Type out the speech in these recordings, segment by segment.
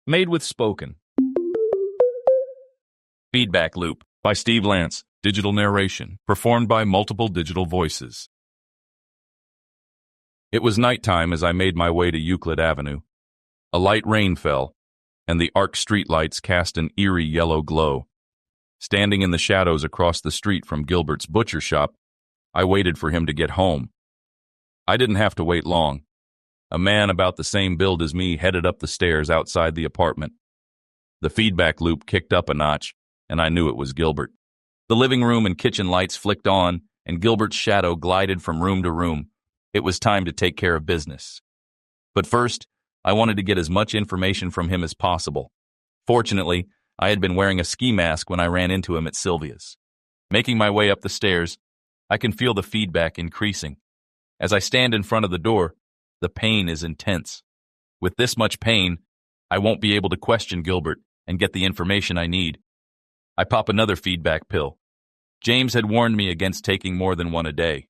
Made with Spoken. Feedback Loop by Steve Lance. Digital narration, performed by multiple digital voices. It was nighttime as I made my way to Euclid Avenue. A light rain fell, and the arc streetlights cast an eerie yellow glow. Standing in the shadows across the street from Gilbert's butcher shop, I waited for him to get home. I didn't have to wait long. A man about the same build as me headed up the stairs outside the apartment. The feedback loop kicked up a notch, and I knew it was Gilbert. The living room and kitchen lights flicked on, and Gilbert's shadow glided from room to room. It was time to take care of business. But first, I wanted to get as much information from him as possible. Fortunately, I had been wearing a ski mask when I ran into him at Sylvia's. Making my way up the stairs, I can feel the feedback increasing. As I stand in front of the door, the pain is intense. With this much pain, I won't be able to question Gilbert and get the information I need. I pop another feedback pill. James had warned me against taking more than one a day.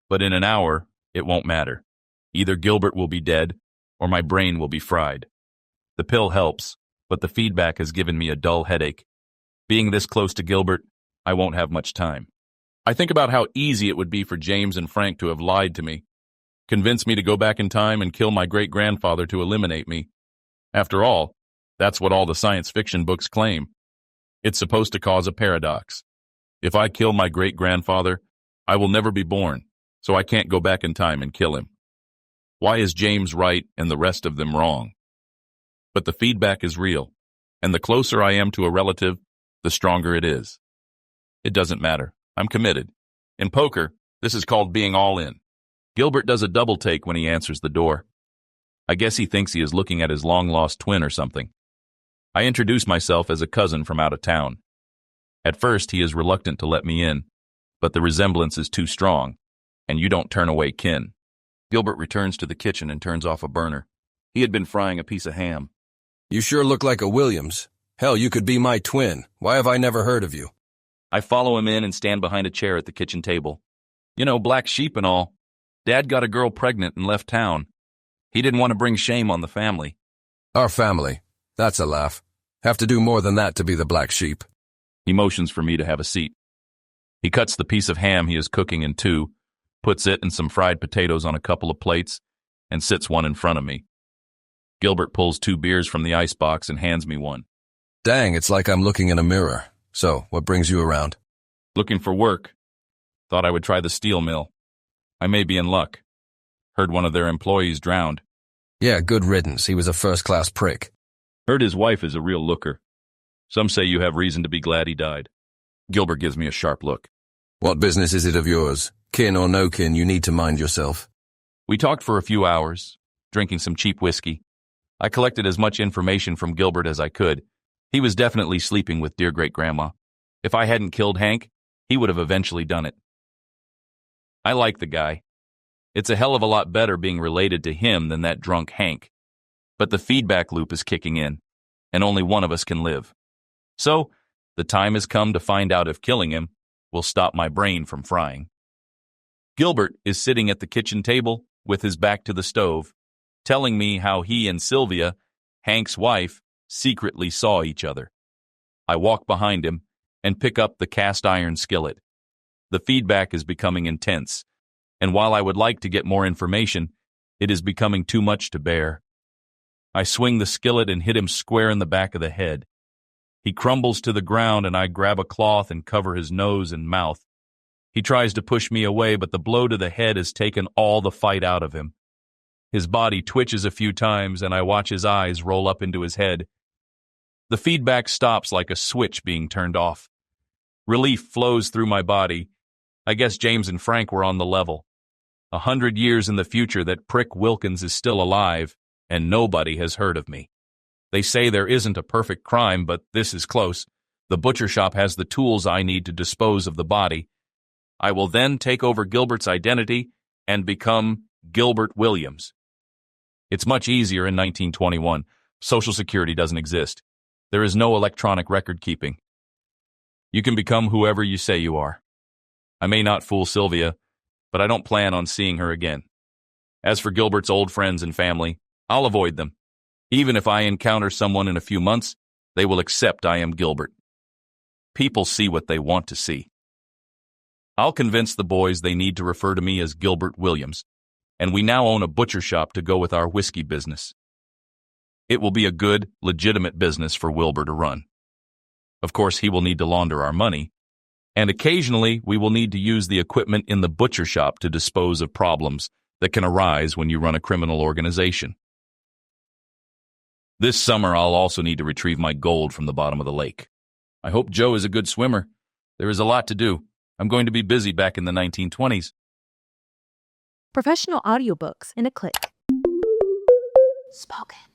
But in an hour, it won't matter. Either Gilbert will be dead, or my brain will be fried. The pill helps, but the feedback has given me a dull headache. Being this close to Gilbert, I won't have much time. I think about how easy it would be for James and Frank to have lied to me, convinced me to go back in time and kill my great-grandfather to eliminate me. After all, that's what all the science fiction books claim. It's supposed to cause a paradox. If I kill my great-grandfather, I will never be born, so I can't go back in time and kill him. Why is James right and the rest of them wrong? But the feedback is real, and the closer I am to a relative, the stronger it is. It doesn't matter. I'm committed. In poker, this is called being all in. Gilbert does a double take when he answers the door. I guess he thinks he is looking at his long-lost twin or something. I introduce myself as a cousin from out of town. At first, he is reluctant to let me in, but the resemblance is too strong, and you don't turn away kin. Gilbert returns to the kitchen and turns off a burner. He had been frying a piece of ham. You sure look like a Williams. Hell, you could be my twin. Why have I never heard of you? I follow him in and stand behind a chair at the kitchen table. You know, black sheep and all. Dad got a girl pregnant and left town. He didn't want to bring shame on the family. Our family. That's a laugh. Have to do more than that to be the black sheep. He motions for me to have a seat. He cuts the piece of ham he is cooking in two, puts it and some fried potatoes on a couple of plates, and sits one in front of me. Gilbert pulls 2 beers from the icebox and hands me one. Dang, it's like I'm looking in a mirror. So, what brings you around? Looking for work. Thought I would try the steel mill. I may be in luck. Heard one of their employees drowned. Yeah, good riddance. He was a first-class prick. Heard his wife is a real looker. Some say you have reason to be glad he died. Gilbert gives me a sharp look. What business is it of yours? Kin or no kin, you need to mind yourself. We talked for a few hours, drinking some cheap whiskey. I collected as much information from Gilbert as I could. He was definitely sleeping with dear great-grandma. If I hadn't killed Hank, he would have eventually done it. I like the guy. It's a hell of a lot better being related to him than that drunk Hank. But the feedback loop is kicking in, and only one of us can live. So, the time has come to find out if killing him will stop my brain from frying. Gilbert is sitting at the kitchen table with his back to the stove, telling me how he and Sylvia, Hank's wife, secretly saw each other. I walk behind him and pick up the cast iron skillet. The feedback is becoming intense, and while I would like to get more information, it is becoming too much to bear. I swing the skillet and hit him square in the back of the head. He crumbles to the ground and I grab a cloth and cover his nose and mouth. He tries to push me away, but the blow to the head has taken all the fight out of him. His body twitches a few times and I watch his eyes roll up into his head. The feedback stops like a switch being turned off. Relief flows through my body. I guess James and Frank were on the level. 100 years in the future that prick Wilkins is still alive, and nobody has heard of me. They say there isn't a perfect crime, but this is close. The butcher shop has the tools I need to dispose of the body. I will then take over Gilbert's identity and become Gilbert Williams. It's much easier in 1921. Social Security doesn't exist. There is no electronic record keeping. You can become whoever you say you are. I may not fool Sylvia, but I don't plan on seeing her again. As for Gilbert's old friends and family, I'll avoid them. Even if I encounter someone in a few months, they will accept I am Gilbert. People see what they want to see. I'll convince the boys they need to refer to me as Gilbert Williams, and we now own a butcher shop to go with our whiskey business. It will be a good, legitimate business for Wilbur to run. Of course, he will need to launder our money, and occasionally we will need to use the equipment in the butcher shop to dispose of problems that can arise when you run a criminal organization. This summer, I'll also need to retrieve my gold from the bottom of the lake. I hope Joe is a good swimmer. There is a lot to do. I'm going to be busy back in the 1920s. Professional audiobooks in a click. Spoken.